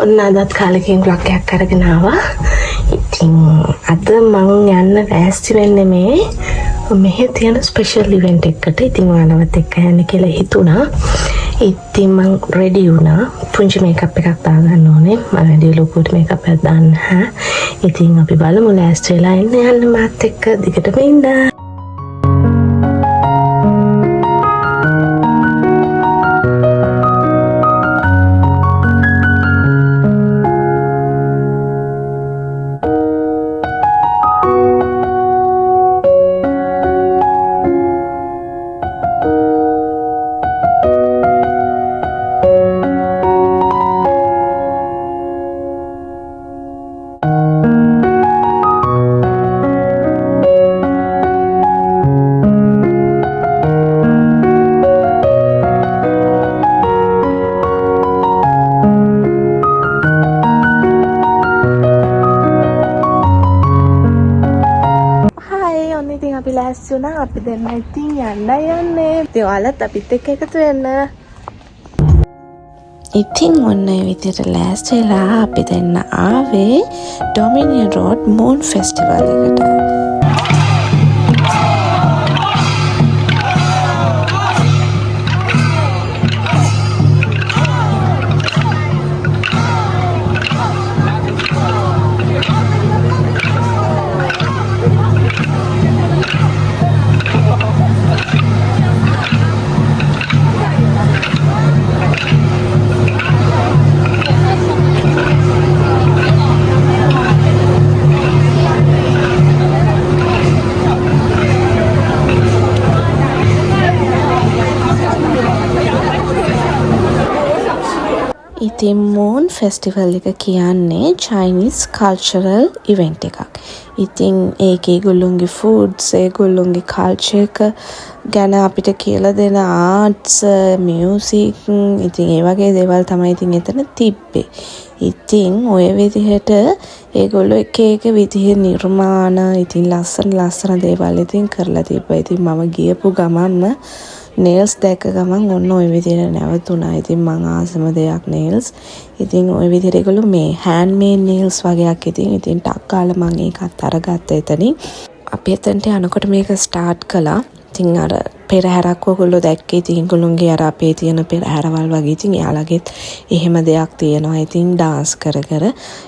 ඔන්න අදත් කාලෙකින් බ්ලොග් එකක් අරගෙන ආවා. ඉතින් අද මම යන්න ලෑස්ති වෙන්නේ මෙහෙ තියෙන ස්පෙෂල් ඉවෙන්ට් එකකට. ඉතින් ඔයාලවත් එක්ක යන්න කියලා හිතුණා. ඉතින් මම රෙඩි වුණා. පුංචි මේකප් එකක් දාගන්න ඕනේ. මම වැඩි ලොකුට මේකප් එකක් දාන්න නැහැ. ඉතින් අපි බලමු ලෑස්ති වෙලා යන්න මාත් එක්ක දිගටම ඉන්න. අපි ලෑස්ති වුණා. අපි දෙන්න ඉතින් යන්නේ. ඉතින් ඔයාලත් අපිත් එක්ක එකතු වෙන්න. ඉතින් ඔන්න ඒ විදිහට ලෑස්ති වෙලා අපි දෙන්න ආවේ ඩොමිනියන් රෝඩ් මූන් ෆෙස්ටිවල් එකට. ඉතින් මූන් ෆෙස්ටිවල් එක කියන්නේ චයිනීස් කල්චරල් ඉවෙන්ට් එකක්. ඉතින් ඒකේ ඒගොල්ලොන්ගේ ෆුඩ්ස්, ඒගොල්ලොන්ගේ කල්චර් එක ගැන අපිට කියලා දෙන ආර්ට්ස්, මියුසික්, ඉතින් ඒ වගේ දේවල් තමයි ඉතින් එතන තිබ්බේ. ඉතින් ඔය විදිහට ඒගොල්ලෝ එක විදිහේ නිර්මාණ, ඉතින් ලස්සන දේවල් ඉතින් කරලා තිබ්බා. ඉතින් මම ගියපු ගමන්ම නේල්ස් දැක්ක ගමන් ඔන්න ඔය විදිහට නැවතුණා. ඉතින් මං ආසම දෙයක් නේල්ස්. ඉතින් ඔය විදිහට ඒගොල්ලෝ මේ හෑන්ඩ් මේඩ් නේල්ස් වගේක් ඉතින් ටක් ගාලා මං ඒකත් අරගත්තා එතනින්. අපි එතනට යනකොට මේක ස්ටාර්ට් කළා. ඉතින් අර පෙරහැරක් ඔයගොල්ලෝ දැක්කේ. ඉතින් ඒගොල්ලොන්ගේ අර අපේ තියෙන පෙරහැරවල් වගේ ඉතින් එයාලගෙත් එහෙම දෙයක් තියෙනවා. ඉතින් ඩාන්ස් කර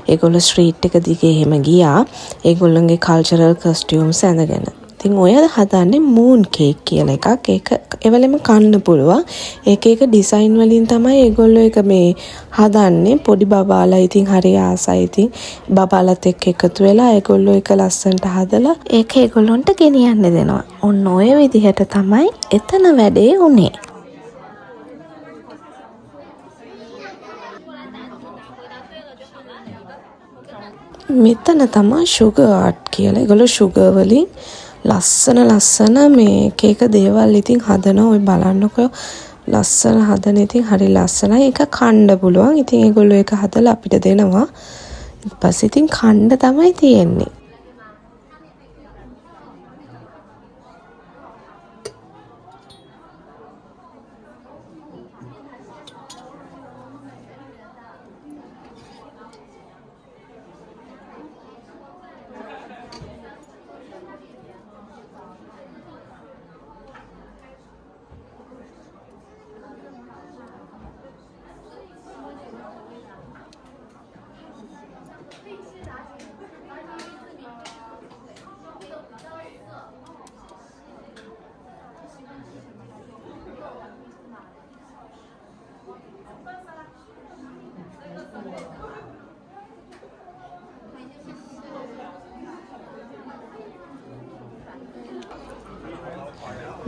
ඒගොල්ලෝ ස්ට්‍රීට් එක දිගේ එහෙම ගියා. ඒගොල්ලොන්ගේ කල්චරල් කොස්ටියුම්ස් ඇඳගෙන. ඉතින් ඔය හදන්නේ මූන් කේක් කියලා එකක්. ඒක එවලෙම කන්න පුළුවන්. එක ඩිසයින් වලින් තමයි ඒගොල්ලෝ එක මේ හදන්නේ. පොඩි බබාලා ඉතින් හරි ආසයි. ඉතින් බබාලත් එක්ක එකතු වෙලා ඒගොල්ලෝ එක ලස්සනට හදලා ඒක ඒගොල්ලොන්ට ගෙනියන්න දෙනවා. ඔන්න ඔය විදිහට තමයි එතන වැඩේ උනේ. මෙතන තමයි sugar art කියලා. ඒගොල්ලෝ sugar වලින් ලස්සන මේ කේක දේවල් ඉතින් හදනවා. ඔය බලන්නකො ලස්සන හදන ඉතින් හරි ලස්සනයි. ඒක කන්න පුළුවන්. ඉතින් ඒගොල්ලෝ ඒක හදලා අපිට දෙනවා. ඊට පස්සේ ඉතින් කන්න තමයි තියෙන්නේ.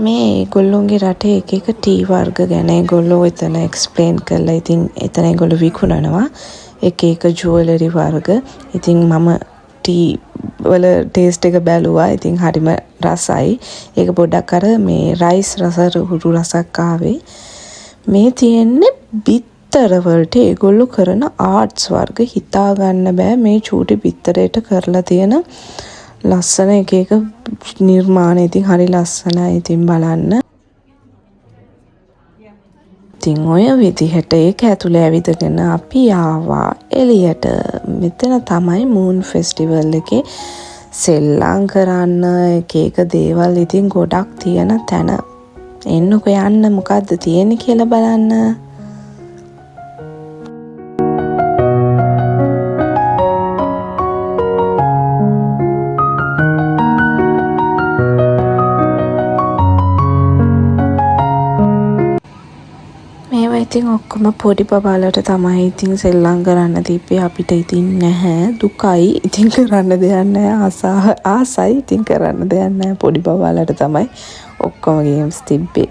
මේ ඒගොල්ලොන්ගේ රටේ එක ටී වර්ග ගැන ඒගොල්ලෝ එතන එක්ස්ප්ලේන් කරලා ඉතින් එතන ඒගොල්ලෝ විකුණනවා. එක ජුවලරි වර්ග. ඉතින් මම ටී වල ටේස්ට් එක බැලුවා. ඉතින් හරිම රසයි. ඒක පොඩ්ඩක් අර මේ රයිස් රස රුහුරු රසක් ආවේ. මේ තියෙන්නේ බිත්තර වලට ඒගොල්ලෝ කරන ආර්ට්ස් වර්ග හිතා ගන්න බෑ. මේ චූටි බිත්තරයට කරලා තියෙන ලස්සන එක නිර්මාණ ඉතින් හරි ලස්සනයි. ඉතින් බලන්න ඉතින් ඔය විදිහට ඒක ඇතුළේ ඇවිදගෙන අපි ආවා එළියට. මෙතන තමයි මූන් ෆෙස්ටිවල් එකේ සෙල්ලම් කරන්න එක දේවල් ඉතින් ගොඩක් තියෙන තැන. එන්නකෝ යන්න මොකද්ද තියෙන්නේ කියලා බලන්න. ඉතින් ඔක්කොම පොඩි බබාලට තමයි ඉතින් සෙල්ලම් කරන්න තිබ්බේ. අපිට ඉතින් නැහැ, දුකයි. ඉතින් කරන්න දෙයක් නැහැ. ආසයි ඉතින් කරන්න දෙයක් නැහැ. පොඩි බබාලට තමයි ඔක්කොම ගේම්ස් තිබ්බේ.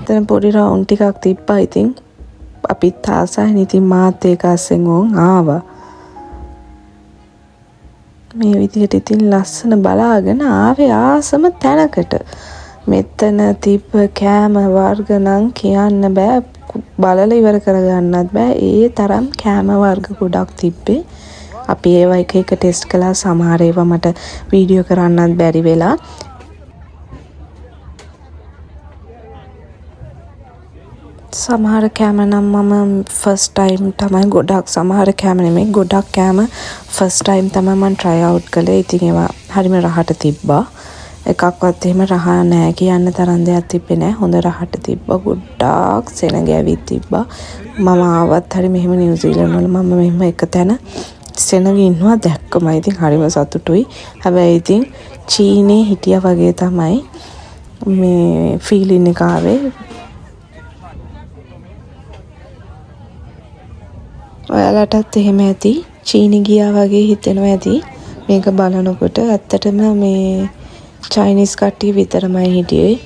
එතන පොඩි රවුන්ඩ් ටිකක් තිබ්බා. ඉතින් අපිත් ආසයි. ඉතින් මාත් ඒක අස්සෙන් ඕන් ආවා. මේ විදිහට ඉතින් ලස්සන බලාගෙන ආවේ ආසම තැනකට. මෙතන තිබ්බ කෑම වර්ග නම් කියන්න බෑ. බලලා ඉවර කරගන්නත් බෑ. ඒ තරම් කෑම වර්ග ගොඩක් තිබ්බේ. අපි ඒවා එක එක ටෙස්ට් කළා. සමහර ඒවා මට වීඩියෝ කරන්නත් බැරි වෙලා. සමහර කෑම නම් මම ෆස්ට් ටයිම් තමයි ගොඩක්, සමහර කෑම නෙමෙයි ගොඩක් කෑම ෆස්ට් ටයිම් තමයි මම try out කළේ. ඉතින් ඒවා හරිම රහට තිබ්බා. එකක්වත් එහෙම රහ නැහැ කියන්න තරම් දෙයක් තිබ්බේ නැහැ. හොඳ රහට තිබ්බා. ගොඩක් සෙනග ඇවිත් තිබ්බා. මම ආවත් හරි මෙහෙම නිව්සීලන්ත වල මම මෙහෙම එක තැන සෙනග ඉන්නවා දැක්කම ඉතින් හරිම සතුටුයි. හැබැයි ඉතින් චීනේ හිටියා වගේ තමයි මේ ෆීලින් එක ආවේ. ඔයාලටත් එහෙම ඇති. චීනි ගියා වගේ හිතෙනවා ඇති මේක බලනකොට. ඇත්තටම මේ චයිනීස් කට්ටිය විතරමයි හිටියේ.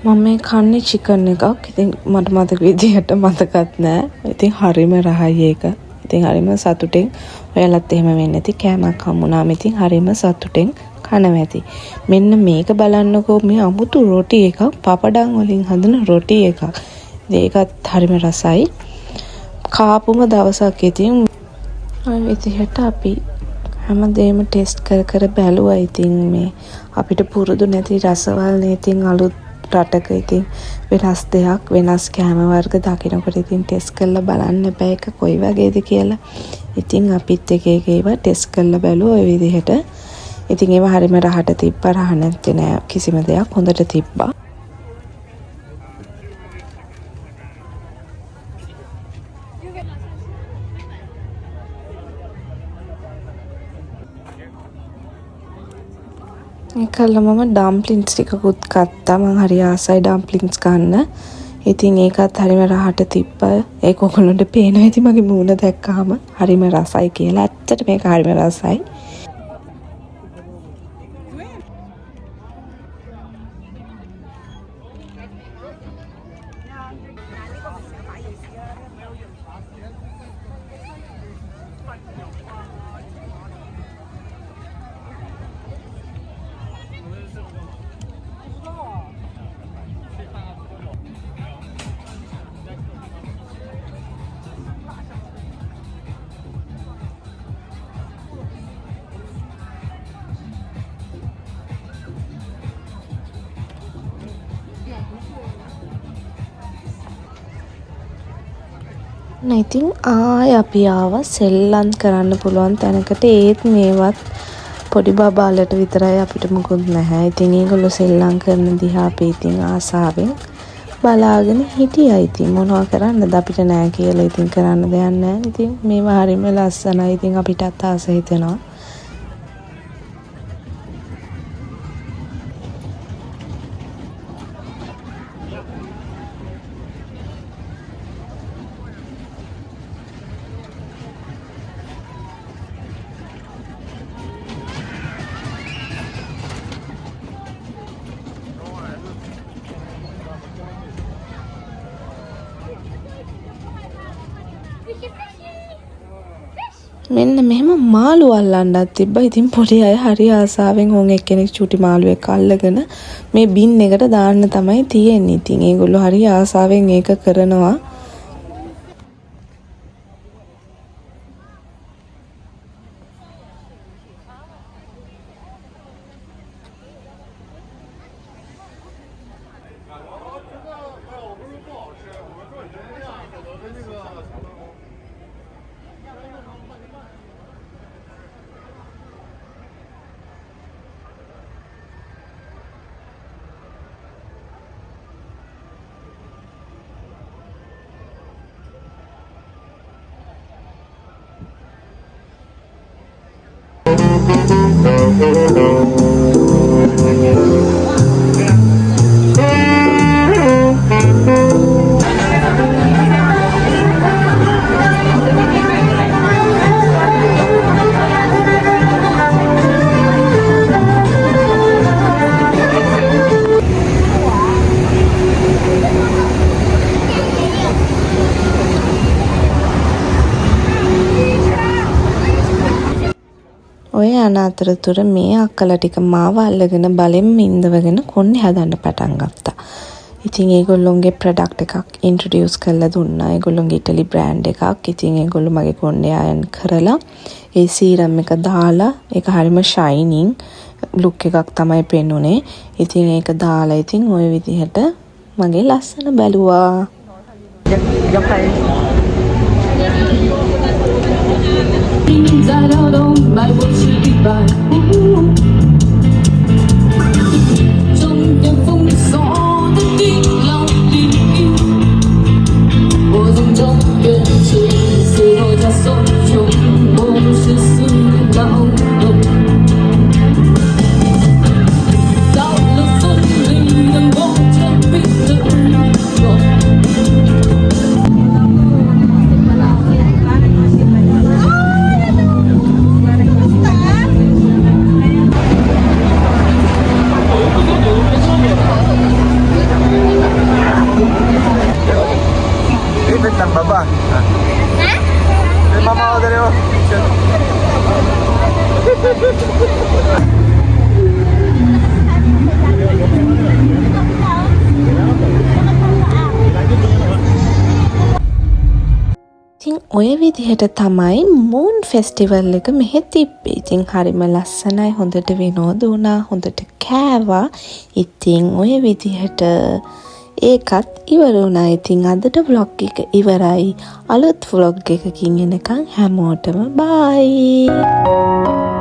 මම මේ කන්නේ චිකන් එකක්. ඉතින් මට මතක විදිහට මතකත් නෑ. ඉතින් හරිම රහයි ඒක. ඉතින් හරිම සතුටෙන් ඔයාලත් එහෙම වෙන්නේ නැති කෑමක් හම්බුනාම ඉතින් හරිම සතුටෙන් කනවා ඇති. මෙන්න මේක බලන්නකෝ, මේ අමුතු රොටි එකක්, පපඩම් වලින් හදන රොටි එකක්. ඒකත් හරිම රසයි. කාපුම දවසක් ඉතින් ඔය විදිහට අපි හැමදේම ටෙස්ට් කර බැලුවා. ඉතින් මේ අපිට පුරුදු නැති රසවල් නේ. ඉතින් අලුත් රටක ඉතින් වෙනස් දෙයක්, වෙනස් කෑම වර්ග දකිනකොට ඉතින් ටෙස්ට් කරලා බලන්න බෑ එක කොයි වගේද කියලා. ඉතින් අපිත් එක ඒවා ටෙස්ට් කරලා බැලුවා ඔය විදිහට. ඉතින් ඒවා හරිම රහට තිබ්බා. රහ නැත්තේ නෑ කිසිම දෙයක්. හොඳට තිබ්බා. ඒකල මම ඩම්ප්ලින්ස් ටිකකුත් ගත්තා. මම හරි ආසයි ඩම්ප්ලින්ස් ගන්න. ඉතින් ඒකත් හරිම රහට තිබ්බා. ඒක ඔයගොල්ලන්ට පේනවා ඉතින් මගේ මූණ දැක්කාම හරිම රසයි කියලා. ඇත්තට මේක හරිම රසයි. ඉතින් ආය අපි ආව සෙල්ලම් කරන්න පුළුවන් තැනකට. ඒත් මේවත් පොඩි බබාලට විතරයි, අපිට මොකුත් නැහැ. ඉතින් ඒගොල්ලෝ සෙල්ලම් කරන දිහා අපි ඉතින් ආසාවෙන් බලාගෙන හිටියා. ඉතින් මොනවා කරන්නද, අපිට නෑ කියලා ඉතින් කරන්න දෙයක් නෑ. ඉතින් මේවා හරිම ලස්සනයි. ඉතින් අපිටත් ආස හිතෙනවා. මෙන්න මෙහෙම මාළු අල්ලන්නත් තිබ්බා. ඉතින් පොඩි අය හරි ආසාවෙන් ඕන් එක්කෙනෙක් චුටි මාළුවෙක් අල්ලගෙන මේ බින් එකට දාන්න තමයි තියෙන්නේ. ඉතින් ඒගොල්ලෝ හරි ආසාවෙන් ඒක කරනවා. ඔය යන අතරතුර මේ අක්කලා ටික මාව අල්ලගෙන බලෙන් ඉඳවගෙන කොණ්ඩේ හදන්න පටන් ගත්තා. ඉතින් ඒගොල්ලොන්ගේ ප්‍රොඩක්ට් එකක් ඉන්ට්‍රොඩියුස් කරලා දුන්නා. ඒගොල්ලොන්ගේ ඉටලි බ්‍රෑන්ඩ් එකක්. ඉතින් ඒගොල්ලෝ මගේ කොණ්ඩේ අයන් කරලා ඒ සීරම් එක දාලා ඒක හරිම ෂයිනින් ලුක් එකක් තමයි පෙන්නුනේ. ඉතින් ඒක දාලා ඉතින් ওই විදිහට මගේ ලස්සන බැලුවා. ඉතින් ඔය විදිහට තමයි මූන් ෆෙස්ටිවල් එක මෙහෙ තිබ්බේ. ඉතින් හරිම ලස්සනයි, හොඳට විනෝද වුණා, හොඳට කෑවා. ඉතින් ඔය විදිහට ඒකත් ඉවර වුණා. ඉතින් අදට vlog එක ඉවරයි. අලුත් vlog එකකින් එනකන් හැමෝටම bye.